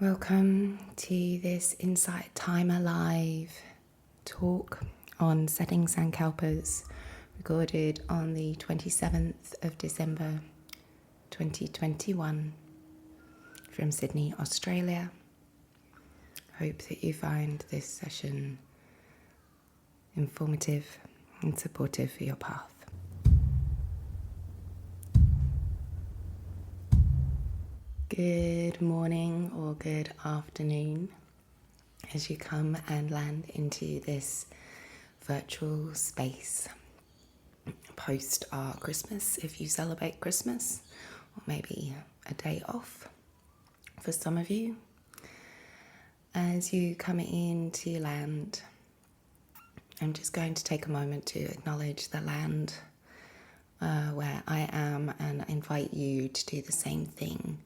Welcome to this Insight Time Alive talk on setting sankalpas, recorded on the 27th of December 2021 from Sydney, Australia. Hope that you find this session informative and supportive for your path. Good morning or good afternoon as you come and land into this virtual space post our Christmas, if you celebrate Christmas, or maybe a day off for some of you. As you come in to land, I'm just going to take a moment to acknowledge the land where I am and invite you to do the same thing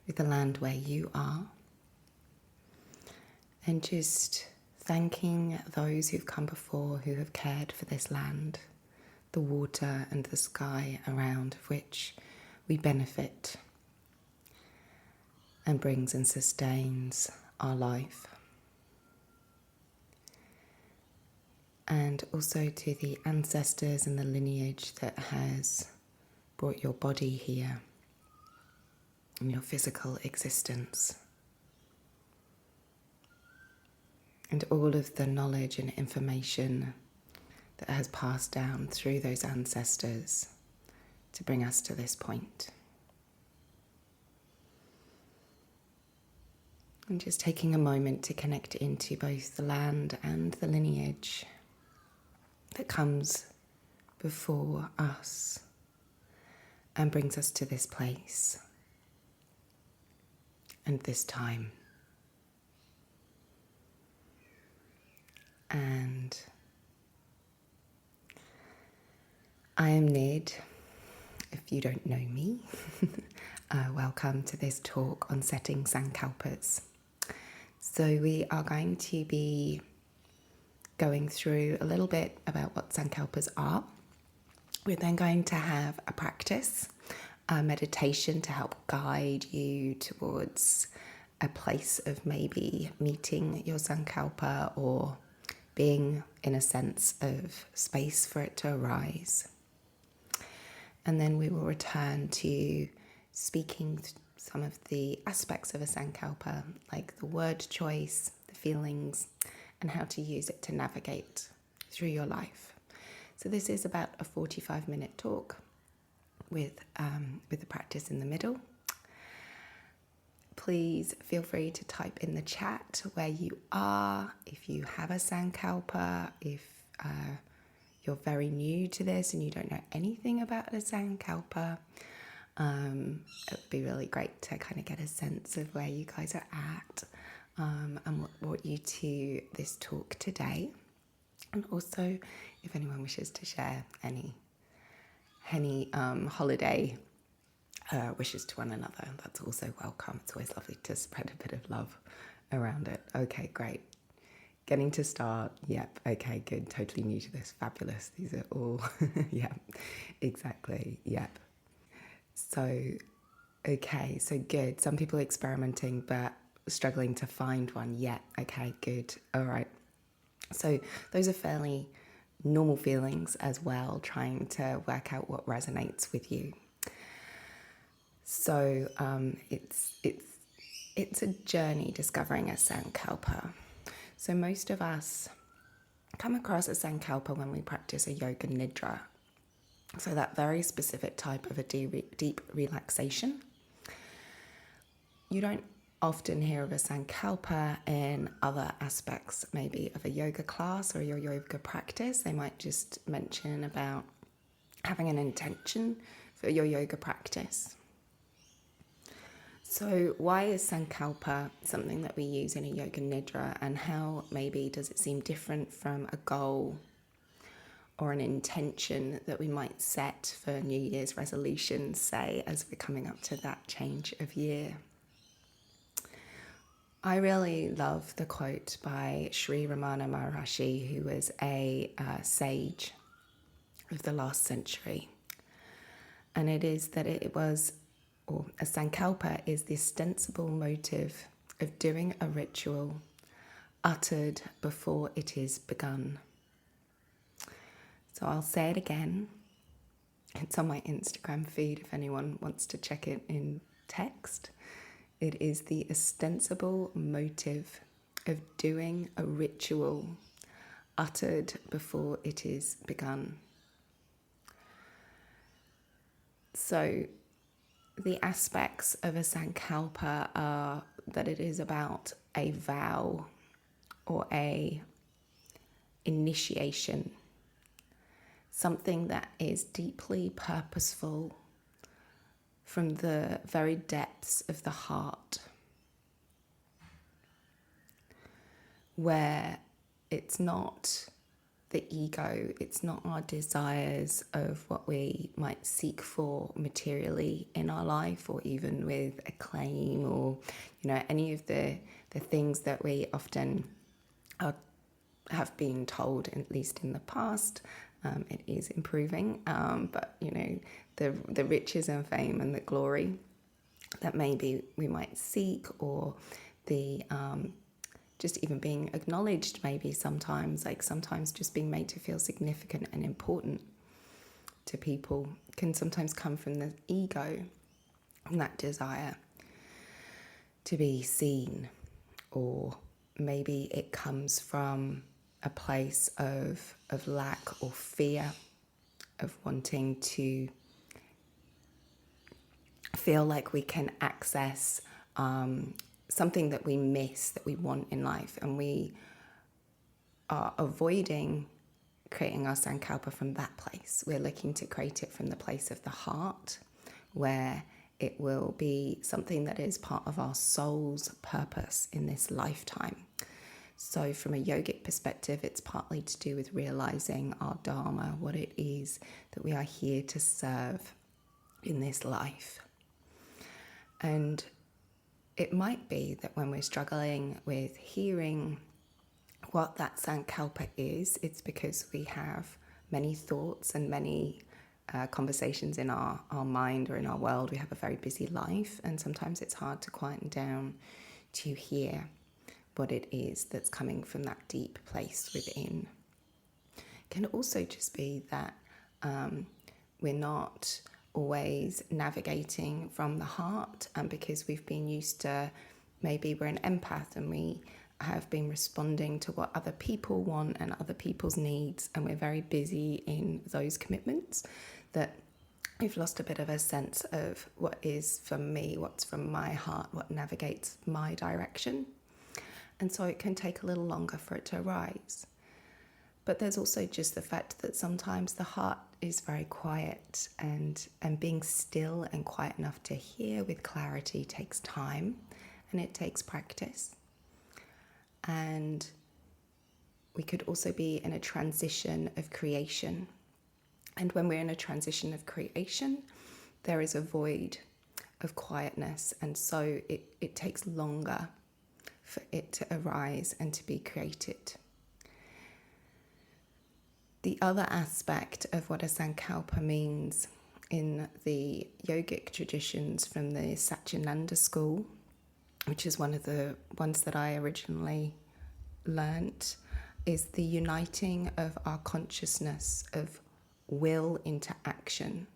with the land where you are, and just thanking those who've come before who have cared for this land, the water and the sky around which we benefit and brings and sustains our life. And also to the ancestors and the lineage that has brought your body here in your physical existence, and all of the knowledge and information that has passed down through those ancestors to bring us to this point. And just taking a moment to connect into both the land and the lineage that comes before us and brings us to this place and this time. And I am Nid, if you don't know me. Welcome to this talk on setting sankalpas. So we are going to be going through a little bit about what sankalpas are. We're then going to have a practice, a meditation to help guide you towards a place of maybe meeting your sankalpa or being in a sense of space for it to arise. And then we will return to speaking some of the aspects of a sankalpa, like the word choice, the feelings, and how to use it to navigate through your life. So this is about a 45-minute talk with the practice in the middle. Please feel free to type in the chat where you are, if you have a sankalpa, if you're very new to this and you don't know anything about a sankalpa. It would be really great to kind of get a sense of where you guys are at and what brought you to this talk today. And also, if anyone wishes to share any holiday wishes to one another, that's also welcome. It's always lovely to spread a bit of love around it. Okay, great. Getting to start. Yep. Okay, good. Totally new to this. Fabulous. These are all, yeah, exactly. Yep. So, okay, so good. Some people experimenting, but struggling to find one yet. Okay, good. All right. So those are fairly normal feelings as well, trying to work out what resonates with you. So it's a journey discovering a sankalpa. So most of us come across a sankalpa when we practice a yoga nidra. So that very specific type of a deep relaxation. You don't often hear of a sankalpa in other aspects, maybe of a yoga class or your yoga practice. They might just mention about having an intention for your yoga practice. So why is sankalpa something that we use in a yoga nidra, and how maybe does it seem different from a goal or an intention that we might set for New Year's resolutions, say, as we're coming up to that change of year? I really love the quote by Sri Ramana Maharshi, who was a sage of the last century. And it is that it was, or a sankalpa is the ostensible motive of doing a ritual uttered before it is begun. So I'll say it again. It's on my Instagram feed if anyone wants to check it in text. It is the ostensible motive of doing a ritual uttered before it is begun. So the aspects of a sankalpa are that it is about a vow or a initiation, something that is deeply purposeful from the very depths of the heart, where it's not the ego, it's not our desires of what we might seek for materially in our life, or even with acclaim, or any of the things that we often have been told, at least in the past. It is improving, but the riches and fame and the glory that maybe we might seek, or the just even being acknowledged, maybe sometimes just being made to feel significant and important to people, can sometimes come from the ego and that desire to be seen, or maybe it comes from a place of lack or fear, of wanting to feel like we can access something that we miss, that we want in life, and we are avoiding creating our sankalpa from that place. We're looking to create it from the place of the heart, where it will be something that is part of our soul's purpose in this lifetime. So from a yogic perspective, it's partly to do with realizing our dharma, what it is that we are here to serve in this life. And it might be that when we're struggling with hearing what that sankalpa is, it's because we have many thoughts and many conversations in our mind or in our world. We have a very busy life, and sometimes it's hard to quieten down to hear what it is that's coming from that deep place within. It can also just be that we're not always navigating from the heart, and because we've been used to, maybe we're an empath and we have been responding to what other people want and other people's needs, and we're very busy in those commitments, that we've lost a bit of a sense of what is from me, what's from my heart, what navigates my direction. And so it can take a little longer for it to arise. But there's also just the fact that sometimes the heart is very quiet, and being still and quiet enough to hear with clarity takes time, and it takes practice. And we could also be in a transition of creation. And when we're in a transition of creation, there is a void of quietness. And so it takes longer for it to arise and to be created. The other aspect of what a sankalpa means in the yogic traditions from the Satchitananda school, which is one of the ones that I originally learnt, is the uniting of our consciousness of will into action.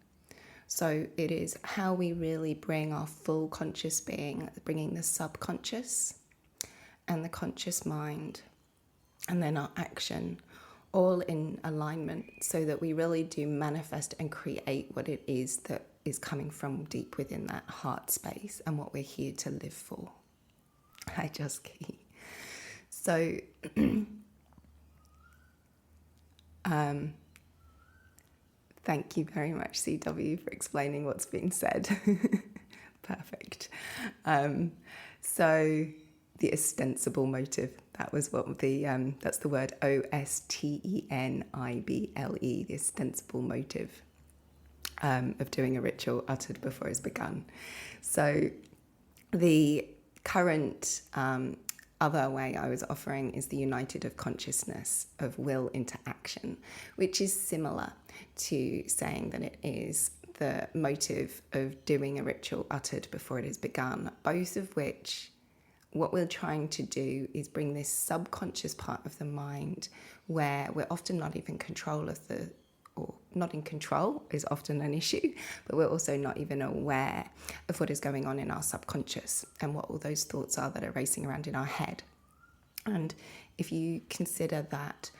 So it is how we really bring our full conscious being, bringing the subconscious and the conscious mind, and then our action, all in alignment, so that we really do manifest and create what it is that is coming from deep within that heart space, and what we're here to live for. I just keep. So, thank you very much, CW, for explaining what's been said. Perfect. So, the ostensible motive, that was what that's the word OSTENIBLE, the ostensible motive of doing a ritual uttered before it's begun. So the current other way I was offering is the united of consciousness of will into action, which is similar to saying that it is the motive of doing a ritual uttered before it is begun, both of which what we're trying to do is bring this subconscious part of the mind where we're often not even not in control is often an issue, but we're also not even aware of what is going on in our subconscious and what all those thoughts are that are racing around in our head. And if you consider that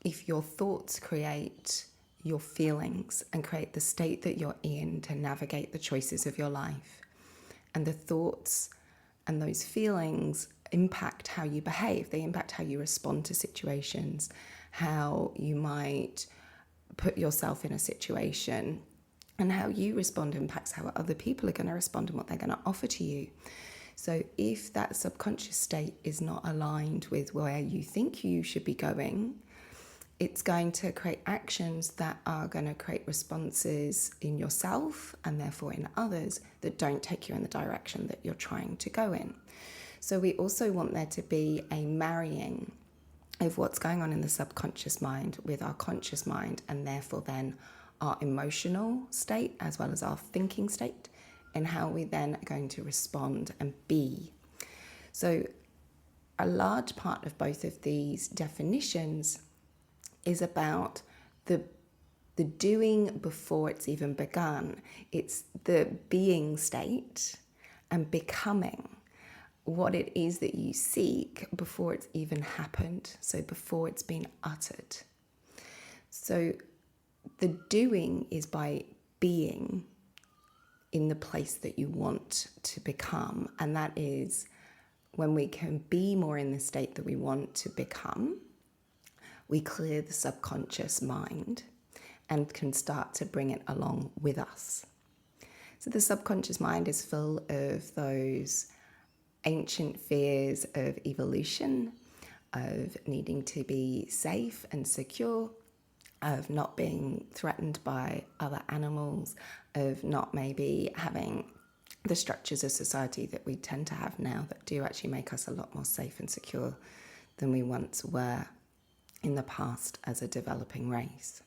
if your thoughts create your feelings and create the state that you're in to navigate the choices of your life, and the thoughts and those feelings impact how you behave, they impact how you respond to situations, how you might put yourself in a situation, and how you respond impacts how other people are going to respond and what they're going to offer to you. So if that subconscious state is not aligned with where you think you should be going, it's going to create actions that are going to create responses in yourself and therefore in others that don't take you in the direction that you're trying to go in. So we also want there to be a marrying of what's going on in the subconscious mind with our conscious mind, and therefore then our emotional state as well as our thinking state, and how we then are going to respond and be. So a large part of both of these definitions is about the doing before it's even begun. It's the being state and becoming what it is that you seek before it's even happened, so before it's been uttered. So the doing is by being in the place that you want to become, and that is when we can be more in the state that we want to become, we clear the subconscious mind and can start to bring it along with us. So the subconscious mind is full of those ancient fears of evolution, of needing to be safe and secure, of not being threatened by other animals, of not maybe having the structures of society that we tend to have now that do actually make us a lot more safe and secure than we once were in the past as a developing race.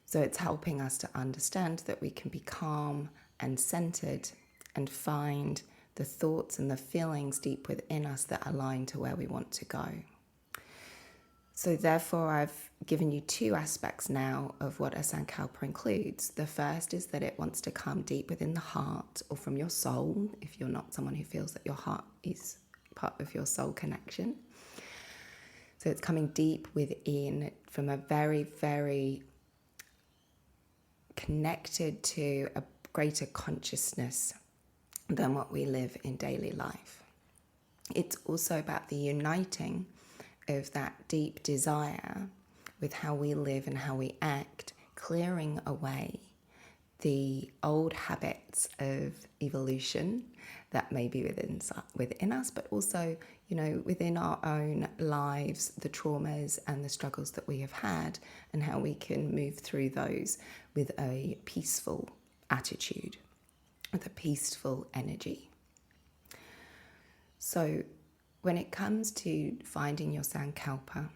So it's helping us to understand that we can be calm and centered and find the thoughts and the feelings deep within us that align to where we want to go. So therefore, I've given you two aspects now of what a Sankalpa includes. The first is that it wants to come deep within the heart or from your soul, if you're not someone who feels that your heart is part of your soul connection. So it's coming deep within from a very, very connected to a greater consciousness than what we live in daily life. It's also about the uniting of that deep desire with how we live and how we act, clearing away the old habits of evolution that may be within us, but also, within our own lives, the traumas and the struggles that we have had, and how we can move through those with a peaceful attitude, with a peaceful energy. So when it comes to finding your Sankalpa,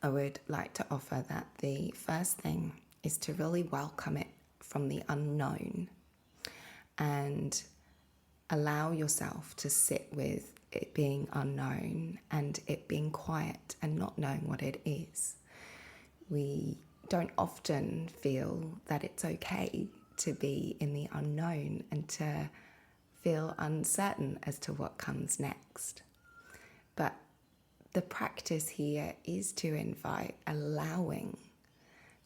I would like to offer that the first thing is to really welcome it from the unknown and allow yourself to sit with it being unknown and it being quiet and not knowing what it is. We don't often feel that it's okay to be in the unknown and to feel uncertain as to what comes next. But the practice here is to invite allowing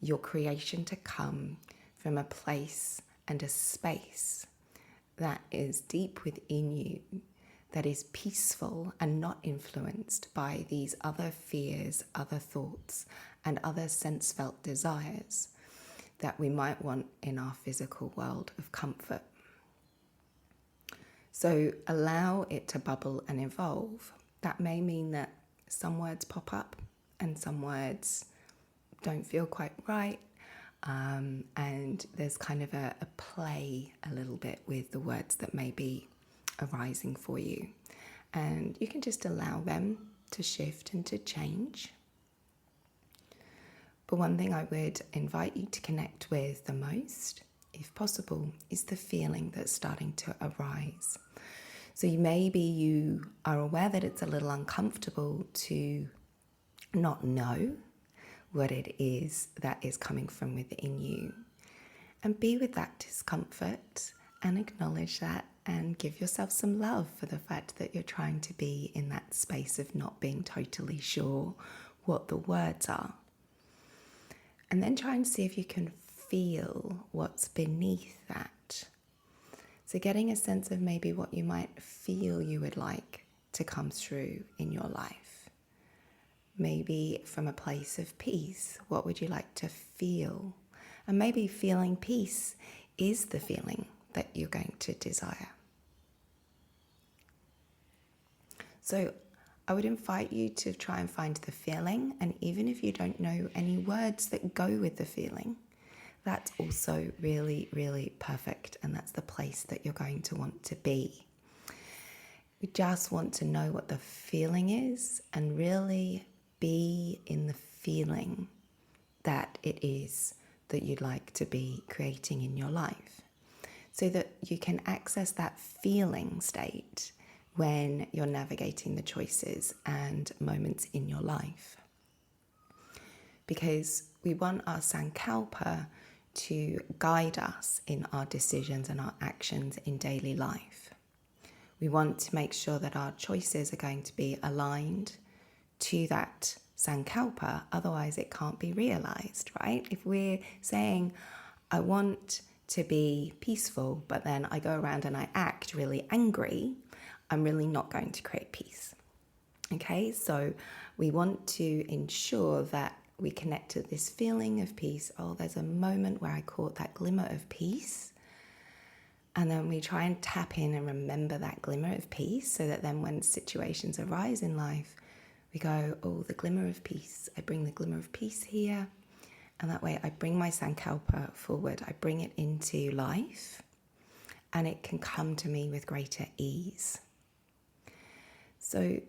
your creation to come from a place and a space that is deep within you, that is peaceful and not influenced by these other fears, other thoughts, and other sense-felt desires that we might want in our physical world of comfort. So allow it to bubble and evolve. That may mean that some words pop up and some words don't feel quite right. And there's kind of a play a little bit with the words that may be arising for you. And you can just allow them to shift and to change. But one thing I would invite you to connect with the most, if possible, is the feeling that's starting to arise. So maybe you are aware that it's a little uncomfortable to not know what it is that is coming from within you. And be with that discomfort and acknowledge that and give yourself some love for the fact that you're trying to be in that space of not being totally sure what the words are. And then try and see if you can feel what's beneath that. So getting a sense of maybe what you might feel you would like to come through in your life. Maybe from a place of peace, what would you like to feel? And maybe feeling peace is the feeling that you're going to desire. So I would invite you to try and find the feeling, and even if you don't know any words that go with the feeling, that's also really, really perfect, and that's the place that you're going to want to be. We just want to know what the feeling is and really be in the feeling that it is that you'd like to be creating in your life, so that you can access that feeling state when you're navigating the choices and moments in your life. Because we want our Sankalpa to guide us in our decisions and our actions in daily life. We want to make sure that our choices are going to be aligned to that Sankalpa, otherwise it can't be realized, right? If we're saying, I want to be peaceful, but then I go around and I act really angry, I'm really not going to create peace. Okay, so we want to ensure that we connect to this feeling of peace. Oh, there's a moment where I caught that glimmer of peace. And then we try and tap in and remember that glimmer of peace, so that then when situations arise in life, we go, oh, the glimmer of peace. I bring the glimmer of peace here. And that way I bring my Sankalpa forward. I bring it into life, and it can come to me with greater ease. So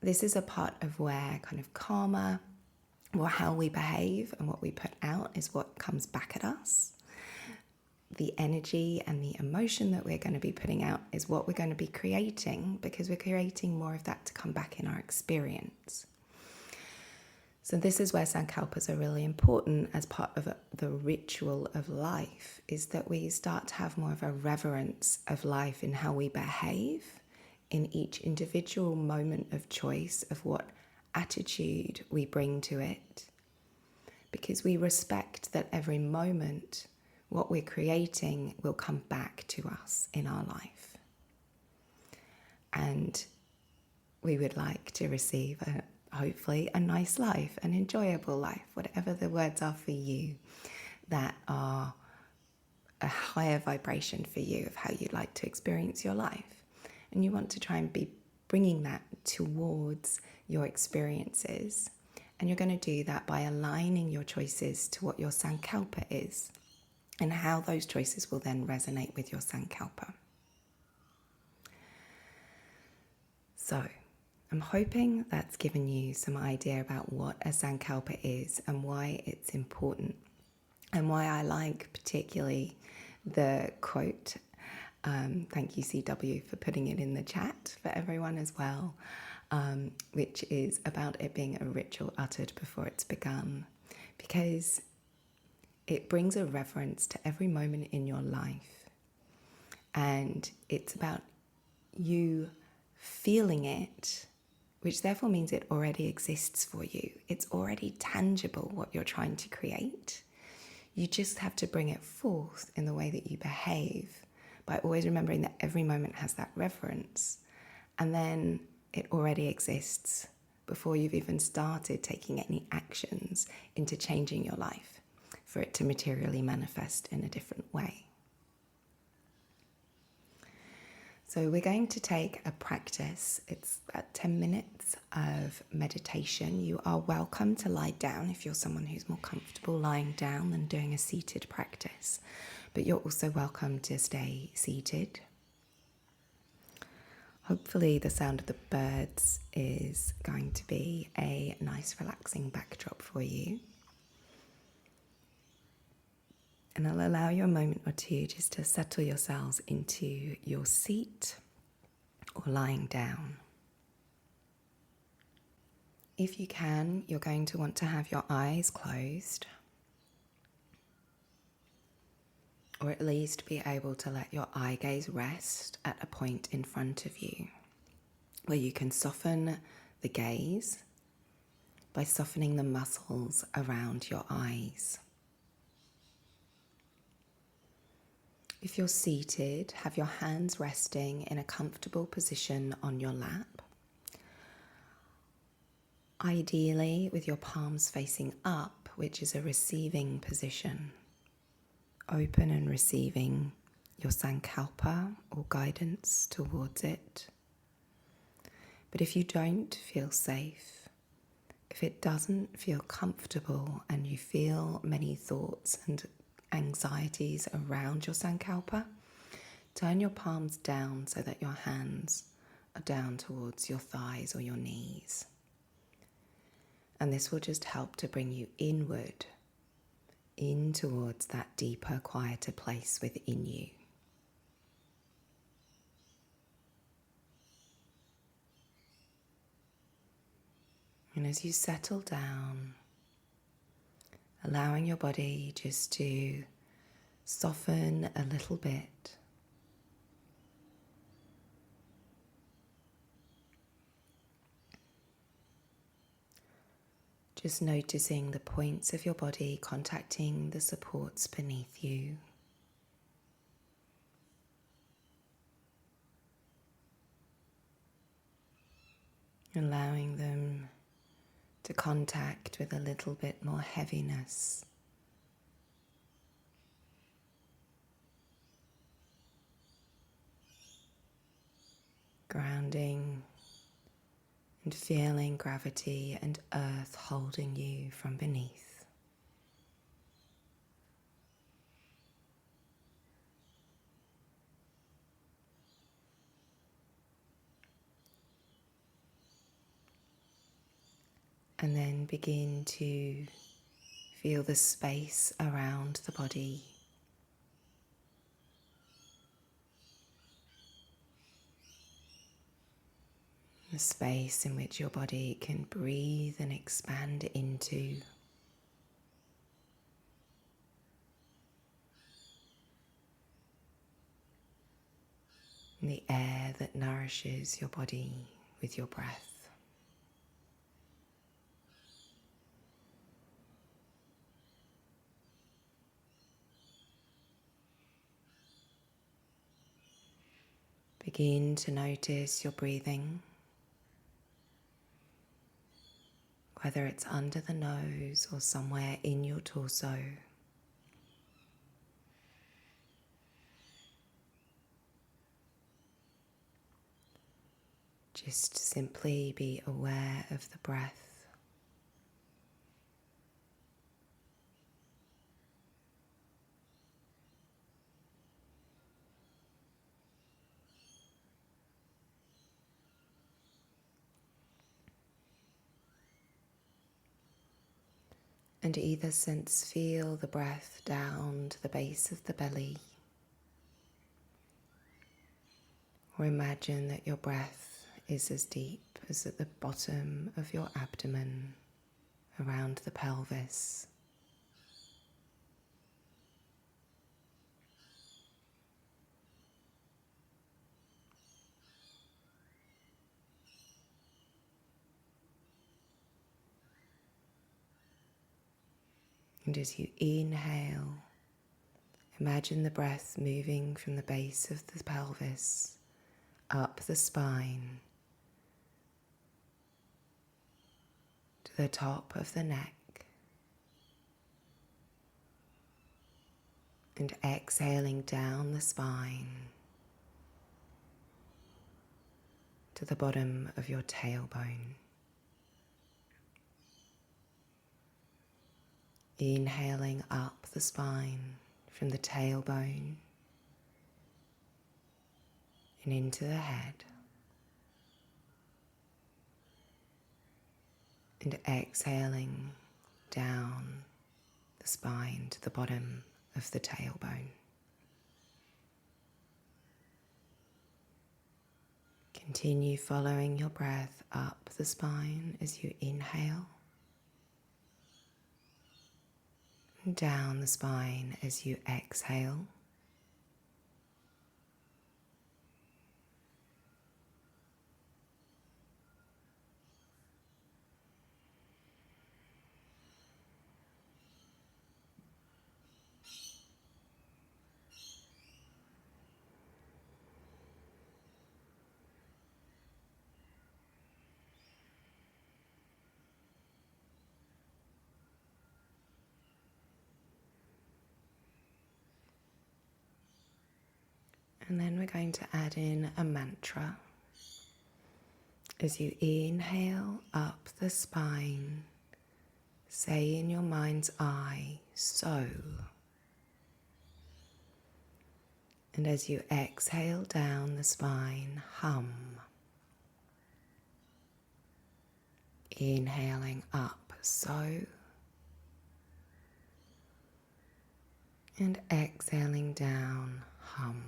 this is a part of where kind of karma, or how we behave and what we put out, is what comes back at us. The energy and the emotion that we're going to be putting out is what we're going to be creating, because we're creating more of that to come back in our experience. So this is where Sankalpas are really important as part of the ritual of life, is that we start to have more of a reverence of life in how we behave in each individual moment of choice, of what attitude we bring to it, because we respect that every moment what we're creating will come back to us in our life, and we would like to receive hopefully a nice life, an enjoyable life, whatever the words are for you that are a higher vibration for you of how you'd like to experience your life. And you want to try and be bringing that towards your experiences. And you're going to do that by aligning your choices to what your Sankalpa is, and how those choices will then resonate with your Sankalpa. So I'm hoping that's given you some idea about what a Sankalpa is and why it's important, and why I like particularly the quote. Thank you, CW, for putting it in the chat for everyone as well, which is about it being a ritual uttered before it's begun, because it brings a reverence to every moment in your life, and it's about you feeling it, which therefore means it already exists for you. It's already tangible, what you're trying to create. You just have to bring it forth in the way that you behave, by always remembering that every moment has that reverence, and then it already exists before you've even started taking any actions into changing your life for it to materially manifest in a different way. So we're going to take a practice. It's about 10 minutes of meditation. You are welcome to lie down if you're someone who's more comfortable lying down than doing a seated practice, but you're also welcome to stay seated. Hopefully the sound of the birds is going to be a nice relaxing backdrop for you. And I'll allow you a moment or two just to settle yourselves into your seat or lying down. If you can, you're going to want to have your eyes closed, or at least be able to let your eye gaze rest at a point in front of you, where you can soften the gaze by softening the muscles around your eyes. If you're seated, have your hands resting in a comfortable position on your lap. Ideally with your palms facing up, which is a receiving position. Open and receiving your sankalpa or guidance towards it. But if you don't feel safe, if it doesn't feel comfortable and you feel many thoughts and anxieties around your sankalpa, turn your palms down so that your hands are down towards your thighs or your knees. And this will just help to bring you inward, in towards that deeper, quieter place within you. And as you settle down, allowing your body just to soften a little bit. Just noticing the points of your body contacting the supports beneath you. Allowing them to contact with a little bit more heaviness. Grounding and feeling gravity and earth holding you from beneath. And then begin to feel the space around the body. The space in which your body can breathe and expand into. And the air that nourishes your body with your breath. Begin to notice your breathing, whether it's under the nose or somewhere in your torso. Just simply be aware of the breath. And either feel the breath down to the base of the belly, or imagine that your breath is as deep as at the bottom of your abdomen, around the pelvis. And as you inhale, imagine the breath moving from the base of the pelvis up the spine to the top of the neck, and exhaling down the spine to the bottom of your tailbone. Inhaling up the spine from the tailbone and into the head. And exhaling down the spine to the bottom of the tailbone. Continue following your breath up the spine as you inhale, and down the spine as you exhale. And then we're going to add in a mantra. As you inhale up the spine, say in your mind's eye, so. And as you exhale down the spine, hum. Inhaling up, so. And exhaling down, hum.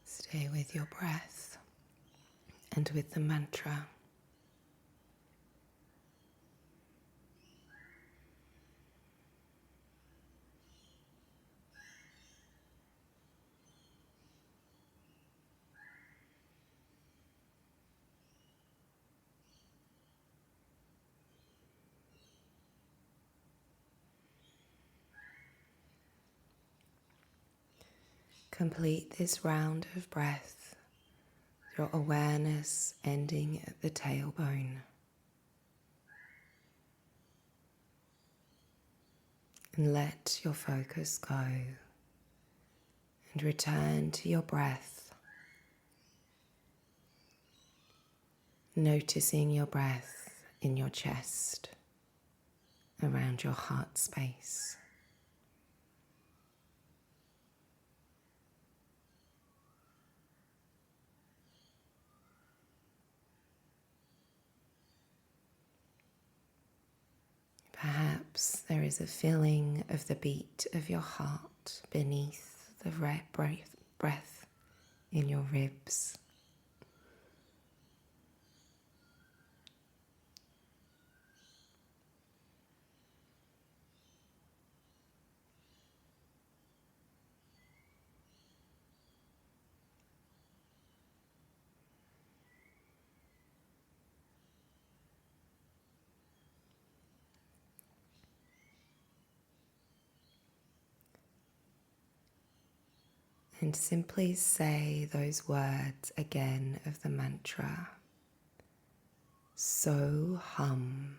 Stay with your breath and with the mantra. Complete this round of breath, your awareness ending at the tailbone. And let your focus go and return to your breath, noticing your breath in your chest, around your heart space. Perhaps there is a feeling of the beat of your heart beneath the breath in your ribs. And simply say those words again of the mantra. So hum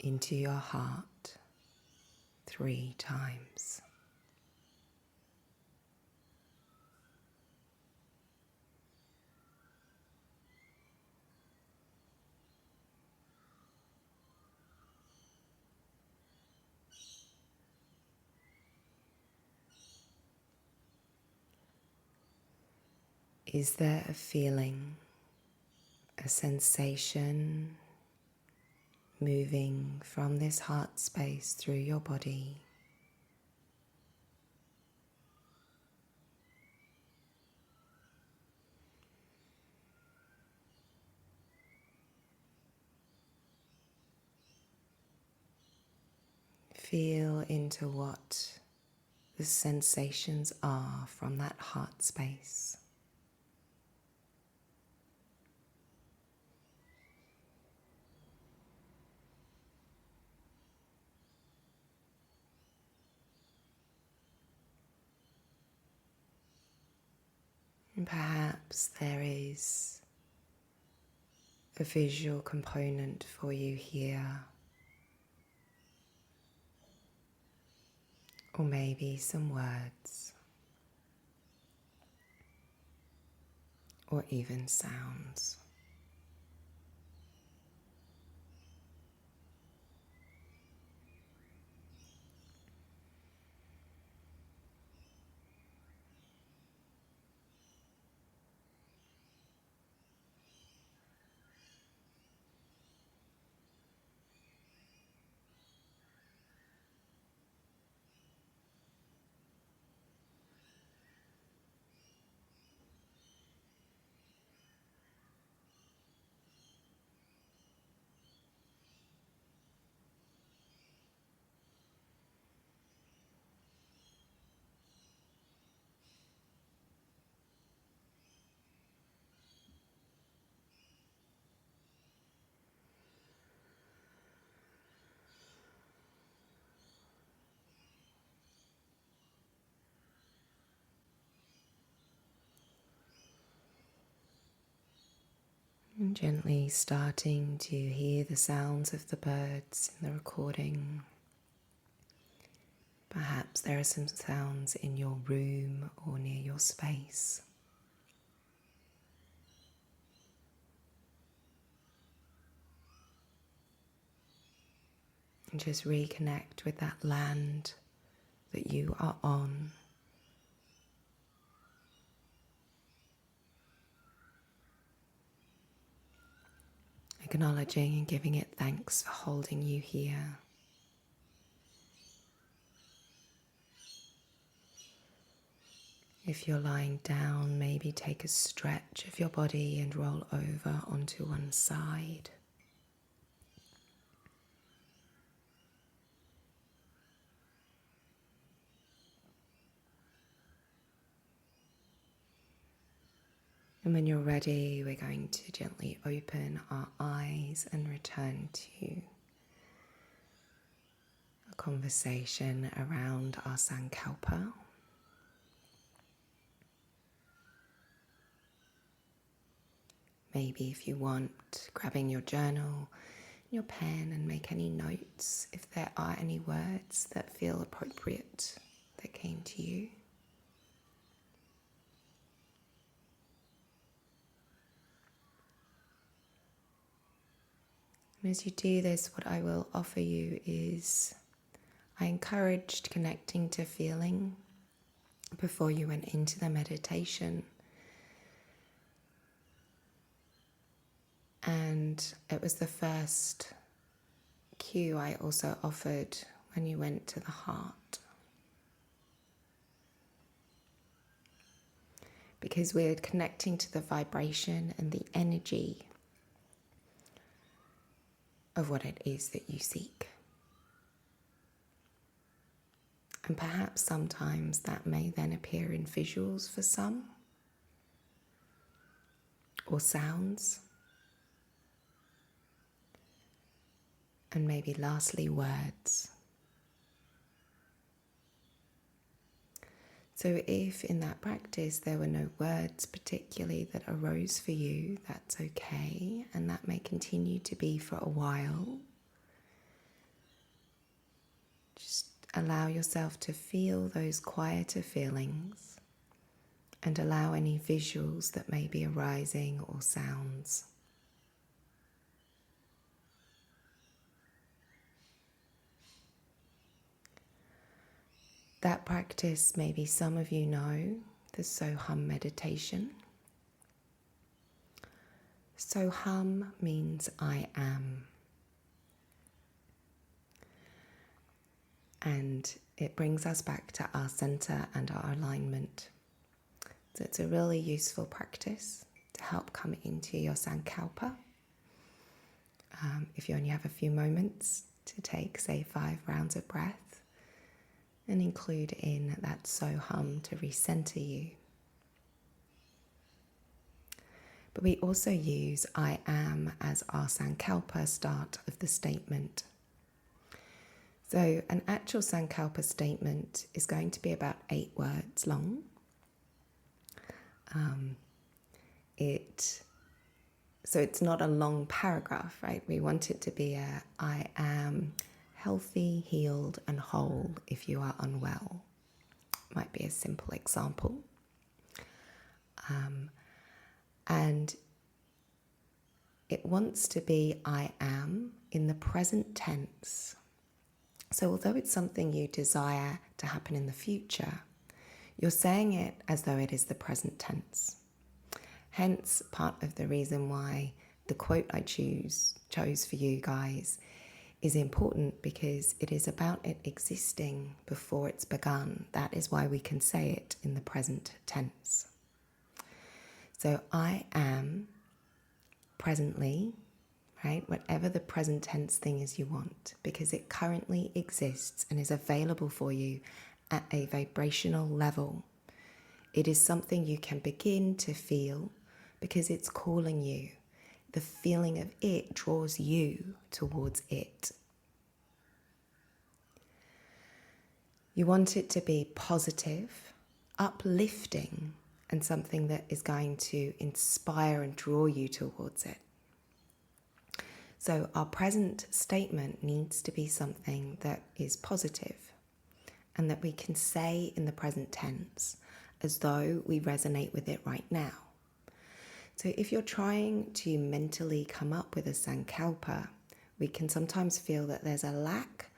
into your heart 3 times. Is there a feeling, a sensation moving from this heart space through your body? feel into what the sensations are from that heart space. And perhaps there is a visual component for you here, or maybe some words, or even sounds. And gently starting to hear the sounds of the birds in the recording. Perhaps there are some sounds in your room or near your space. And just reconnect with that land that you are on. Acknowledging and giving it thanks for holding you here. If you're lying down, maybe take a stretch of your body and roll over onto one side. And when you're ready, we're going to gently open our eyes and return to a conversation around our Sankalpa. Maybe if you want, grabbing your journal, your pen, and make any notes if there are any words that feel appropriate that came to you. And as you do this, what I will offer you is I encouraged connecting to feeling before you went into the meditation. And it was the first cue I also offered when you went to the heart. Because we're connecting to the vibration and the energy of what it is that you seek. And perhaps sometimes that may then appear in visuals for some, or sounds, and maybe lastly words. So if in that practice there were no words particularly that arose for you, that's okay, and that may continue to be for a while. Just allow yourself to feel those quieter feelings and allow any visuals that may be arising or sounds. That practice, maybe some of you know, the So-Hum meditation. So-Hum means I am. And it brings us back to our center and our alignment. So it's a really useful practice to help come into your Sankalpa. If you only have a few moments to take, say, 5 rounds of breath. and include in that so hum to recenter you. But we also use I am as our Sankalpa start of the statement. So an actual Sankalpa statement is going to be about 8 words long. So it's not a long paragraph, right? We want it to be I am healthy, healed and whole if you are unwell. Might be a simple example. And it wants to be I am in the present tense. So although it's something you desire to happen in the future, you're saying it as though it is the present tense. Hence, part of the reason why the quote I chose for you guys is important, because it is about it existing before it's begun. That is why we can say it in the present tense. So I am presently, right? Whatever the present tense thing is you want, because it currently exists and is available for you at a vibrational level. It is something you can begin to feel because it's calling you. The feeling of it draws you towards it. You want it to be positive, uplifting, and something that is going to inspire and draw you towards it. So our present statement needs to be something that is positive and that we can say in the present tense as though we resonate with it right now. So if you're trying to mentally come up with a Sankalpa, we can sometimes feel that there's a lack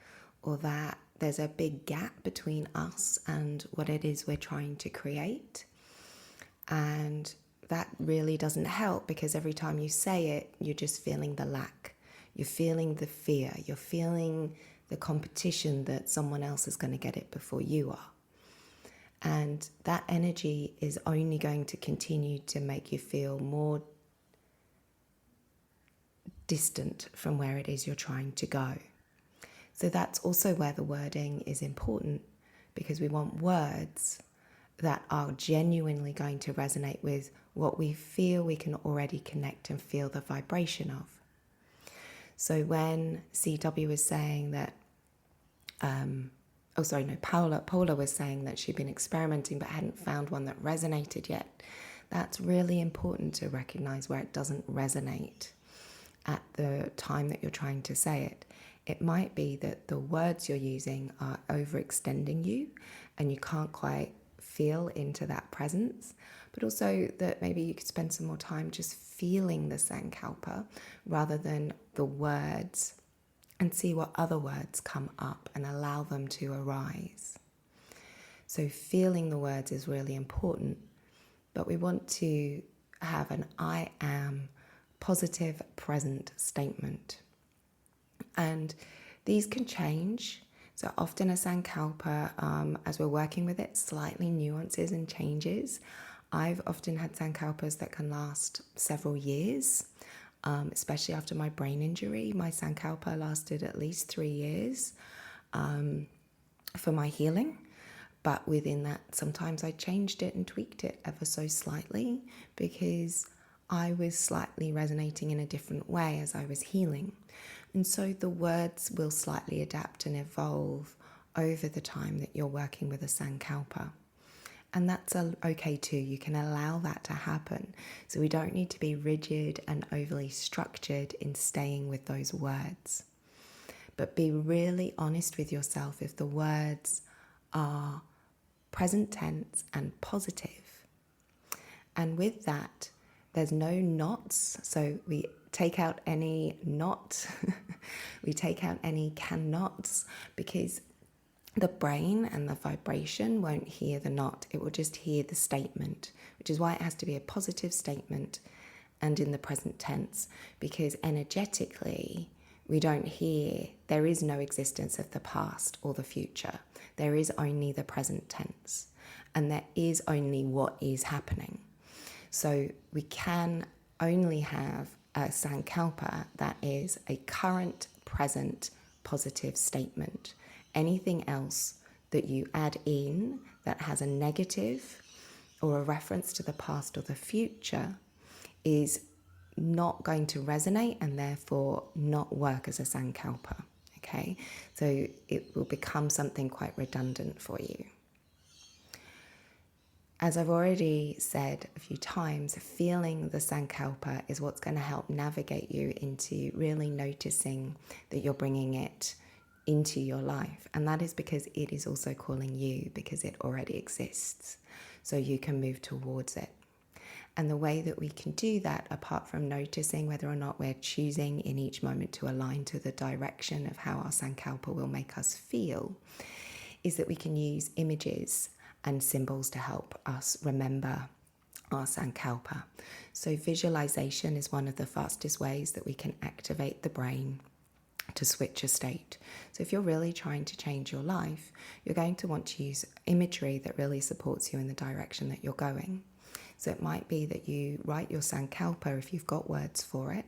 or that there's a big gap between us and what it is we're trying to create. And that really doesn't help, because every time you say it, you're just feeling the lack. You're feeling the fear. You're feeling the competition that someone else is going to get it before you are. And that energy is only going to continue to make you feel more distant from where it is you're trying to go. So that's also where the wording is important, because we want words that are genuinely going to resonate with what we feel we can already connect and feel the vibration of. So when CW was saying that, Paula was saying that she'd been experimenting but hadn't found one that resonated yet. That's really important to recognize where it doesn't resonate at the time that you're trying to say it. It might be that the words you're using are overextending you and you can't quite feel into that presence, but also that maybe you could spend some more time just feeling the Sankalpa rather than the words, and see what other words come up and allow them to arise. So feeling the words is really important, but we want to have an I am positive present statement. And these can change. So often a Sankalpa, as we're working with it, slightly nuances and changes. I've often had Sankalpas that can last several years. Especially after my brain injury, my Sankalpa lasted at least 3 years for my healing. But within that, sometimes I changed it and tweaked it ever so slightly, because I was slightly resonating in a different way as I was healing. And so the words will slightly adapt and evolve over the time that you're working with a Sankalpa. And that's okay too. You can allow that to happen. So we don't need to be rigid and overly structured in staying with those words. But be really honest with yourself if the words are present tense and positive. And with that, there's no nots. So we take out any not. We take out any cannots, because the brain and the vibration won't hear the not. It will just hear the statement, which is why it has to be a positive statement and in the present tense, because energetically we don't hear, there is no existence of the past or the future. There is only the present tense, and there is only what is happening. So we can only have a Sankalpa that is a current, present, positive statement. Anything else that you add in that has a negative or a reference to the past or the future is not going to resonate and therefore not work as a sankalpa. Okay, so it will become something quite redundant for you. As I've already said a few times, feeling the sankalpa is what's going to help navigate you into really noticing that you're bringing it into your life. And that is because it is also calling you, because it already exists. So you can move towards it. And the way that we can do that, apart from noticing whether or not we're choosing in each moment to align to the direction of how our sankalpa will make us feel, is that we can use images and symbols to help us remember our sankalpa. So visualization is one of the fastest ways that we can activate the brain to switch a state. So if you're really trying to change your life, you're going to want to use imagery that really supports you in the direction that you're going. So it might be that you write your sankalpa, if you've got words for it,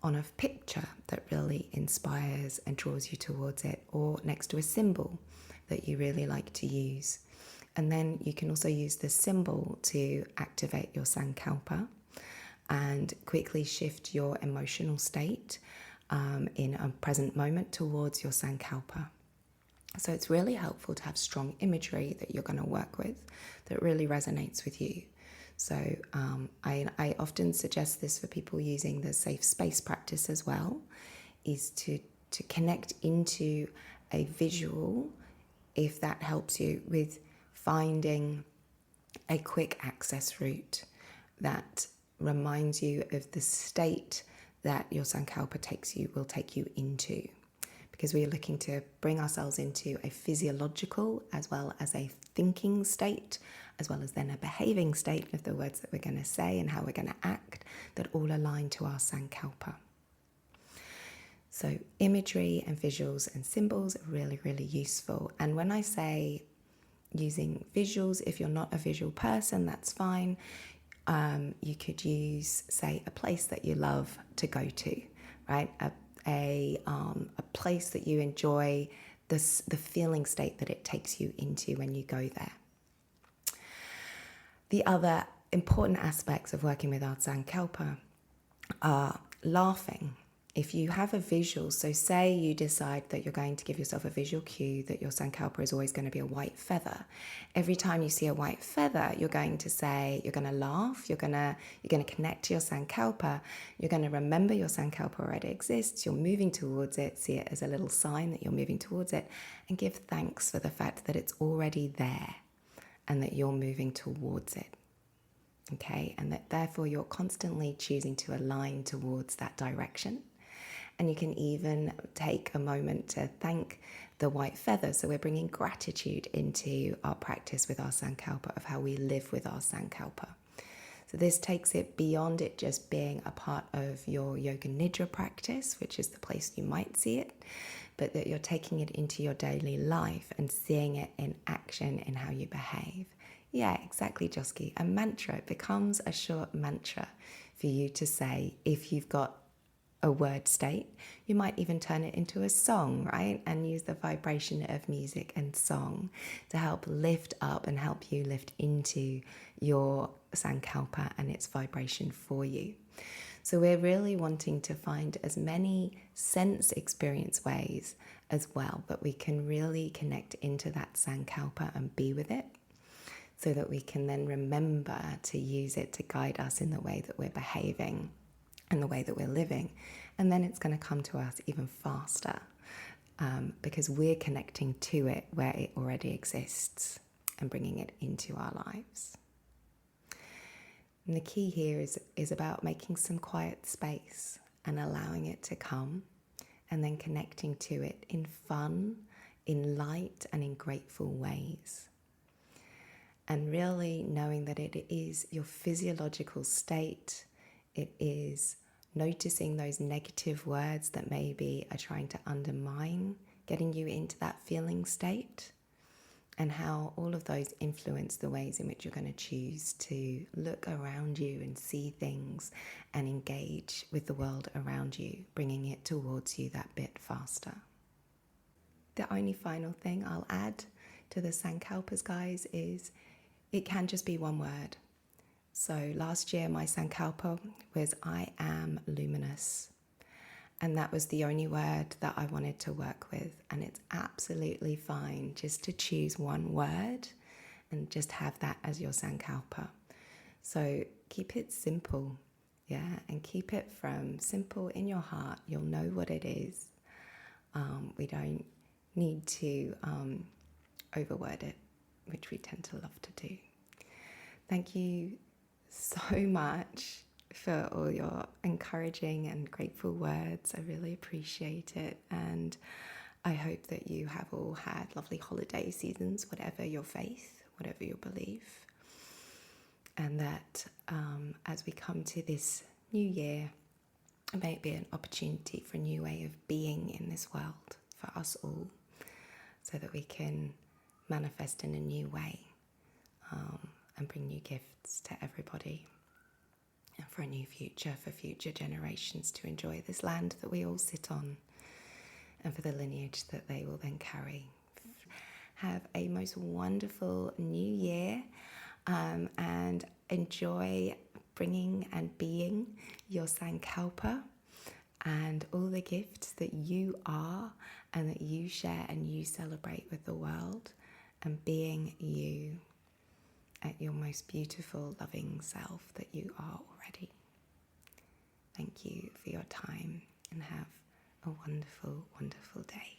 on a picture that really inspires and draws you towards it, or next to a symbol that you really like to use. And then you can also use the symbol to activate your sankalpa and quickly shift your emotional state in a present moment towards your sankalpa. So it's really helpful to have strong imagery that you're going to work with that really resonates with you. So I often suggest this for people using the safe space practice as well, is to connect into a visual, if that helps you with finding a quick access route that reminds you of the state that your sankalpa will take you into. Because we are looking to bring ourselves into a physiological as well as a thinking state, as well as then a behaving state of the words that we're going to say and how we're going to act, that all align to our sankalpa. So imagery and visuals and symbols are really, really useful. And when I say using visuals, if you're not a visual person, that's fine. You could use, say, a place that you love to go to, right? A place that you enjoy, the feeling state that it takes you into when you go there. The other important aspects of working with our sankalpa are laughing. If you have a visual, so say you decide that you're going to give yourself a visual cue that your sankalpa is always going to be a white feather. Every time you see a white feather, you're going to say, you're going to laugh, you're going to connect to your sankalpa, you're going to remember your sankalpa already exists, you're moving towards it, see it as a little sign that you're moving towards it, and give thanks for the fact that it's already there and that you're moving towards it. Okay, and that therefore you're constantly choosing to align towards that direction. And you can even take a moment to thank the white feather. So we're bringing gratitude into our practice with our sankalpa, of how we live with our sankalpa. So this takes it beyond it just being a part of your yoga nidra practice, which is the place you might see it, but that you're taking it into your daily life and seeing it in action in how you behave. Yeah, exactly, Joski. A mantra, it becomes a short mantra for you to say if you've got a word state. You might even turn it into a song, right? And use the vibration of music and song to help lift up and help you lift into your sankalpa and its vibration for you. So we're really wanting to find as many sense experience ways as well that we can really connect into that sankalpa and be with it, so that we can then remember to use it to guide us in the way that we're behaving and the way that we're living. And then it's going to come to us even faster because we're connecting to it where it already exists and bringing it into our lives. And the key here is about making some quiet space and allowing it to come, and then connecting to it in fun, in light, and in grateful ways. And really knowing that it is your physiological state. It is noticing those negative words that maybe are trying to undermine getting you into that feeling state, and how all of those influence the ways in which you're going to choose to look around you and see things and engage with the world around you, bringing it towards you that bit faster. The only final thing I'll add to the Sankalpas, guys, is it can just be one word. So last year my Sankalpa was I am luminous. And that was the only word that I wanted to work with. And it's absolutely fine just to choose one word and just have that as your Sankalpa. So keep it simple, yeah, and keep it from simple in your heart. You'll know what it is. We don't need to overword it, which we tend to love to do. Thank you so much for all your encouraging and grateful words. I really appreciate it. And I hope that you have all had lovely holiday seasons, whatever your faith, whatever your belief. And that as we come to this new year, it may be an opportunity for a new way of being in this world for us all, so that we can manifest in a new way and bring new gifts to everybody, and for a new future, for future generations to enjoy this land that we all sit on, and for the lineage that they will then carry. Have a most wonderful new year, and enjoy bringing and being your Sankalpa and all the gifts that you are and that you share and you celebrate with the world, and being you at your most beautiful, loving self that you are already. Thank you for your time, and have a wonderful, wonderful day.